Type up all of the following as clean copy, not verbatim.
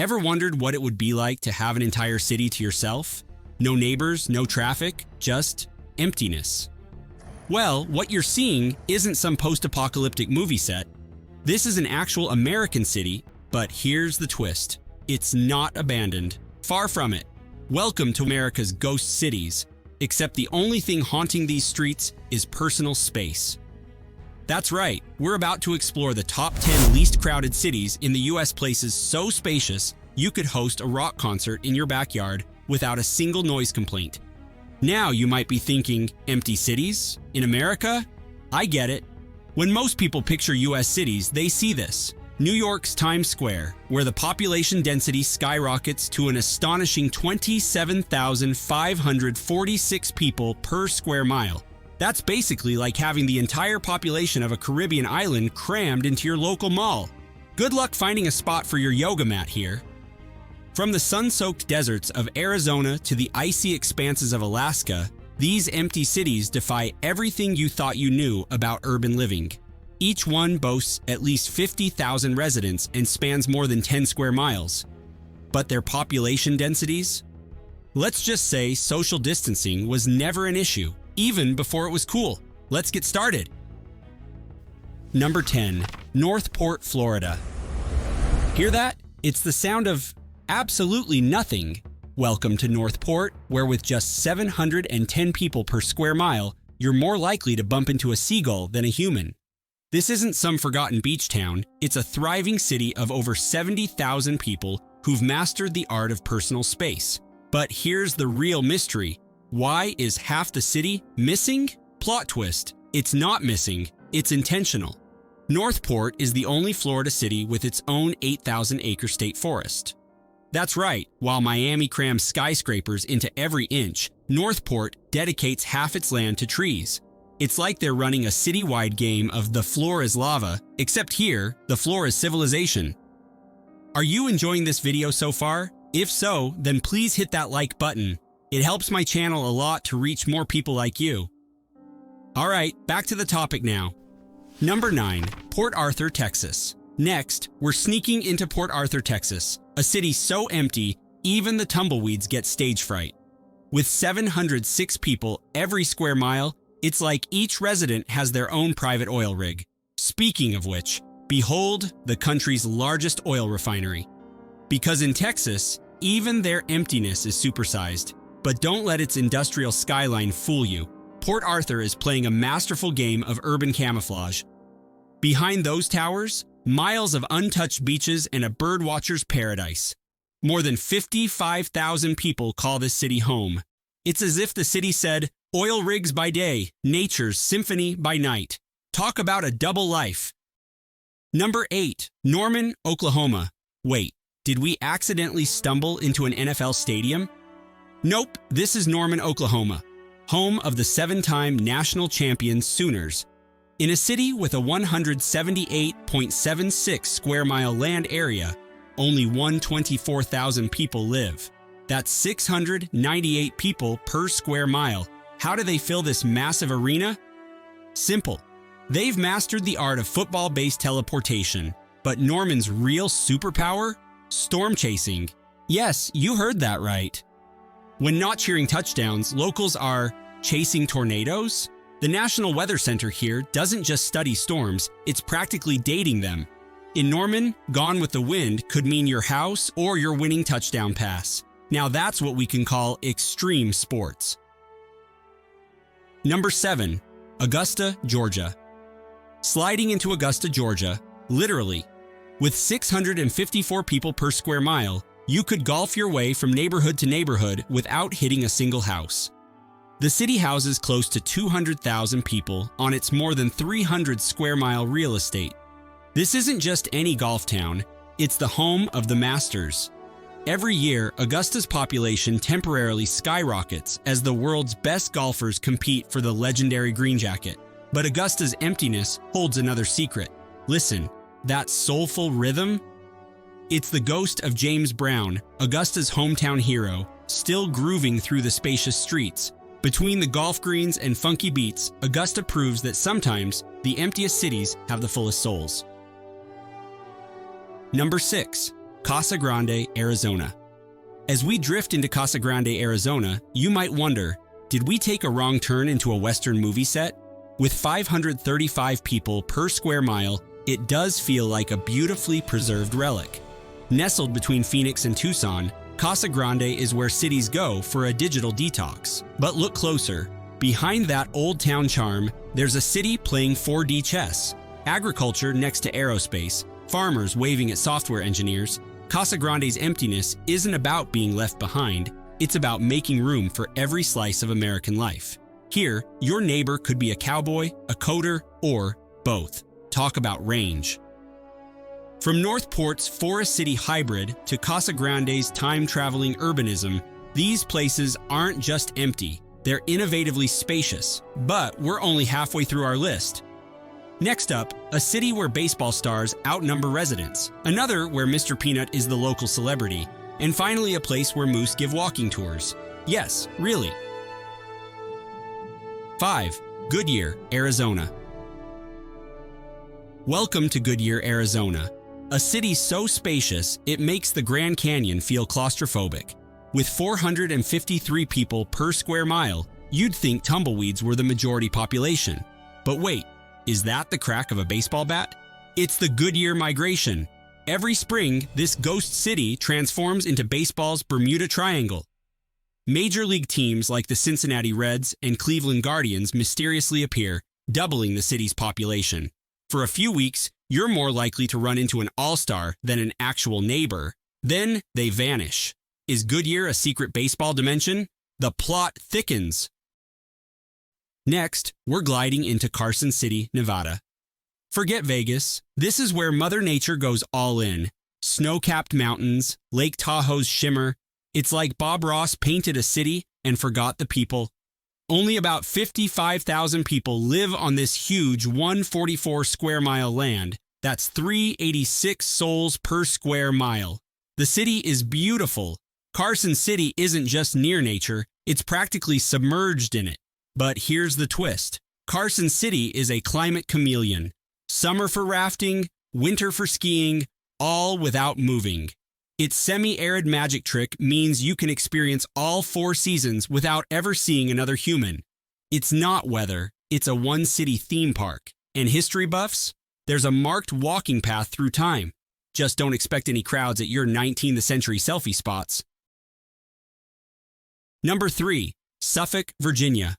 Ever wondered what it would be like to have an entire city to yourself? No neighbors, no traffic, just emptiness. Well, what you're seeing isn't some post-apocalyptic movie set. This is an actual American city, but here's the twist. It's not abandoned. Far from it. Welcome to America's ghost cities, except the only thing haunting these streets is personal space. That's right, we're about to explore the top 10 least crowded cities in the US, places so spacious you could host a rock concert in your backyard without a single noise complaint. Now you might be thinking, empty cities? In America? I get it. When most people picture US cities, they see this. New York's Times Square, where the population density skyrockets to an astonishing 27,546 people per square mile. That's basically like having the entire population of a Caribbean island crammed into your local mall. Good luck finding a spot for your yoga mat here. From the sun-soaked deserts of Arizona to the icy expanses of Alaska, these empty cities defy everything you thought you knew about urban living. Each one boasts at least 50,000 residents and spans more than 10 square miles. But their population densities? Let's just say social distancing was never an issue, even before it was cool. Let's get started. Number 10. Northport, Florida. Hear that? It's the sound of absolutely nothing. Welcome to Northport, where with just 710 people per square mile, you're more likely to bump into a seagull than a human. This isn't some forgotten beach town, it's a thriving city of over 70,000 people who've mastered the art of personal space. But here's the real mystery. Why is half the city missing? Plot twist. It's not missing, it's intentional. Northport is the only Florida city with its own 8,000-acre state forest. That's right, while Miami crams skyscrapers into every inch, Northport dedicates half its land to trees. It's like they're running a citywide game of the floor is lava, except here, the floor is civilization. Are you enjoying this video so far? If so, then please hit that like button. It helps my channel a lot to reach more people like you. Alright, back to the topic now. Number 9. Port Arthur, Texas. Next, we're sneaking into Port Arthur, Texas, a city so empty, even the tumbleweeds get stage fright. With 706 people every square mile, it's like each resident has their own private oil rig. Speaking of which, behold the country's largest oil refinery. Because in Texas, even their emptiness is supersized. But don't let its industrial skyline fool you. Port Arthur is playing a masterful game of urban camouflage. Behind those towers, miles of untouched beaches and a birdwatcher's paradise. More than 55,000 people call this city home. It's as if the city said, oil rigs by day, nature's symphony by night. Talk about a double life. Number 8. Norman, Oklahoma. Wait, did we accidentally stumble into an NFL stadium? Nope, this is Norman, Oklahoma, home of the 7-time national champion Sooners. In a city with a 178.76 square mile land area, only 124,000 people live. That's 698 people per square mile. How do they fill this massive arena? Simple. They've mastered the art of football-based teleportation. But Norman's real superpower? Storm chasing. Yes, you heard that right. When not cheering touchdowns, locals are chasing tornadoes? The National Weather Center here doesn't just study storms, it's practically dating them. In Norman, Gone with the Wind could mean your house or your winning touchdown pass. Now that's what we can call extreme sports. Number 7. Augusta, Georgia. Sliding into Augusta, Georgia, literally. With 654 people per square mile, you could golf your way from neighborhood to neighborhood without hitting a single house. The city houses close to 200,000 people on its more than 300 square mile real estate. This isn't just any golf town, it's the home of the Masters. Every year, Augusta's population temporarily skyrockets as the world's best golfers compete for the legendary green jacket. But Augusta's emptiness holds another secret. Listen, that soulful rhythm? It's the ghost of James Brown, Augusta's hometown hero, still grooving through the spacious streets. Between the golf greens and funky beats, Augusta proves that sometimes the emptiest cities have the fullest souls. Number 6. Casa Grande, Arizona. As we drift into Casa Grande, Arizona, you might wonder, did we take a wrong turn into a Western movie set? With 535 people per square mile, it does feel like a beautifully preserved relic. Nestled between Phoenix and Tucson, Casa Grande is where cities go for a digital detox. But look closer. Behind that old town charm, there's a city playing 4D chess. Agriculture next to aerospace, farmers waving at software engineers. Casa Grande's emptiness isn't about being left behind, it's about making room for every slice of American life. Here, your neighbor could be a cowboy, a coder, or both. Talk about range. From Northport's Forest City hybrid to Casa Grande's time-traveling urbanism, these places aren't just empty, they're innovatively spacious. But we're only halfway through our list. Next up, a city where baseball stars outnumber residents, another where Mr. Peanut is the local celebrity, and finally a place where moose give walking tours. Yes, really. 5. Goodyear, Arizona. Welcome to Goodyear, Arizona, a city so spacious it makes the Grand Canyon feel claustrophobic. With 453 people per square mile, you'd think tumbleweeds were the majority population. But wait, is that the crack of a baseball bat? It's the Goodyear migration. Every spring, this ghost city transforms into baseball's Bermuda Triangle. Major league teams like the Cincinnati Reds and Cleveland Guardians mysteriously appear, doubling the city's population. For a few weeks, you're more likely to run into an all-star than an actual neighbor. Then they vanish. Is Goodyear a secret baseball dimension? The plot thickens. Next, we're gliding into Carson City, Nevada. Forget Vegas. This is where Mother Nature goes all in. Snow-capped mountains, Lake Tahoe's shimmer. It's like Bob Ross painted a city and forgot the people. Only about 55,000 people live on this huge 144 square mile land. That's 386 souls per square mile. The city is beautiful. Carson City isn't just near nature, it's practically submerged in it. But here's the twist. Carson City is a climate chameleon. Summer for rafting, winter for skiing, all without moving. Its semi-arid magic trick means you can experience all 4 seasons without ever seeing another human. It's not weather, it's a one-city theme park. And history buffs? There's a marked walking path through time. Just don't expect any crowds at your 19th century selfie spots. Number 3. Suffolk, Virginia.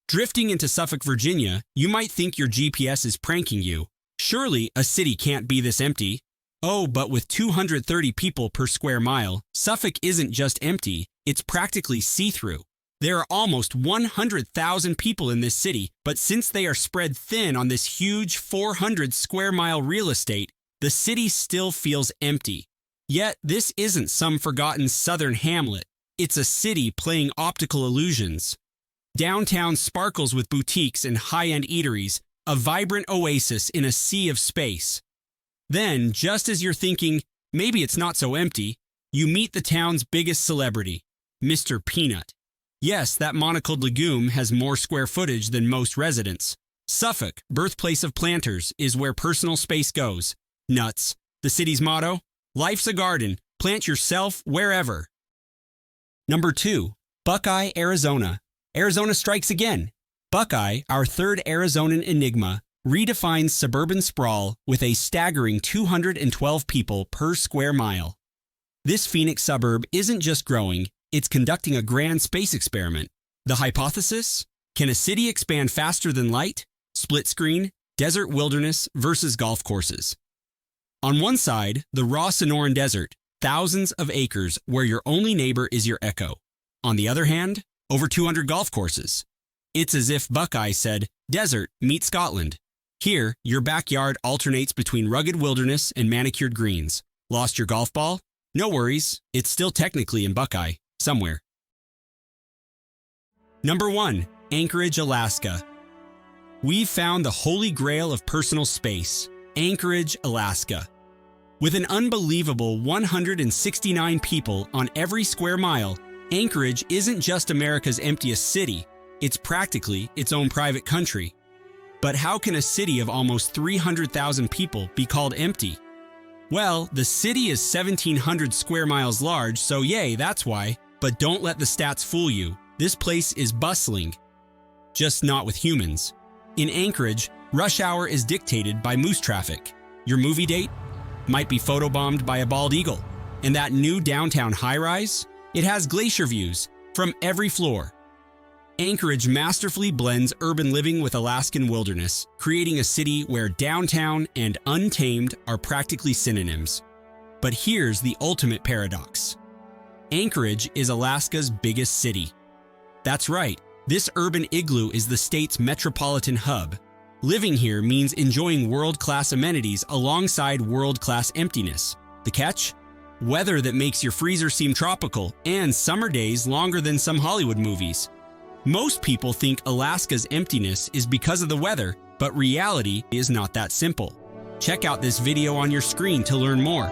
Drifting into Suffolk, Virginia, you might think your GPS is pranking you. Surely a city can't be this empty. Oh, but with 230 people per square mile, Suffolk isn't just empty, it's practically see-through. There are almost 100,000 people in this city, but since they are spread thin on this huge 400 square mile real estate, the city still feels empty. Yet this isn't some forgotten southern hamlet. It's a city playing optical illusions. Downtown sparkles with boutiques and high-end eateries, a vibrant oasis in a sea of space. Then, just as you're thinking, maybe it's not so empty, you meet the town's biggest celebrity, Mr. Peanut. Yes, that monocled legume has more square footage than most residents. Suffolk, birthplace of planters, is where personal space goes. Nuts. The city's motto? Life's a garden. Plant yourself wherever. Number 2. Buckeye, Arizona. Arizona strikes again. Buckeye, our third Arizonan enigma, redefines suburban sprawl with a staggering 212 people per square mile. This Phoenix suburb isn't just growing, it's conducting a grand space experiment. The hypothesis? Can a city expand faster than light? Split screen, desert wilderness versus golf courses. On one side, the raw Sonoran Desert, thousands of acres where your only neighbor is your echo. On the other hand, over 200 golf courses. It's as if Buckeye said, desert, meet Scotland. Here, your backyard alternates between rugged wilderness and manicured greens. Lost your golf ball? No worries, it's still technically in Buckeye, somewhere. Number 1. Anchorage, Alaska. We've found the holy grail of personal space, Anchorage, Alaska. With an unbelievable 169 people on every square mile, Anchorage isn't just America's emptiest city, it's practically its own private country. But how can a city of almost 300,000 people be called empty? Well, the city is 1,700 square miles large, so yay, that's why. But don't let the stats fool you. This place is bustling. Just not with humans. In Anchorage, rush hour is dictated by moose traffic. Your movie date might be photobombed by a bald eagle. And that new downtown high-rise? It has glacier views from every floor. Anchorage masterfully blends urban living with Alaskan wilderness, creating a city where downtown and untamed are practically synonyms. But here's the ultimate paradox. Anchorage is Alaska's biggest city. That's right, this urban igloo is the state's metropolitan hub. Living here means enjoying world-class amenities alongside world-class emptiness. The catch? Weather that makes your freezer seem tropical, and summer days longer than some Hollywood movies. Most people think Alaska's emptiness is because of the weather, but reality is not that simple. Check out this video on your screen to learn more.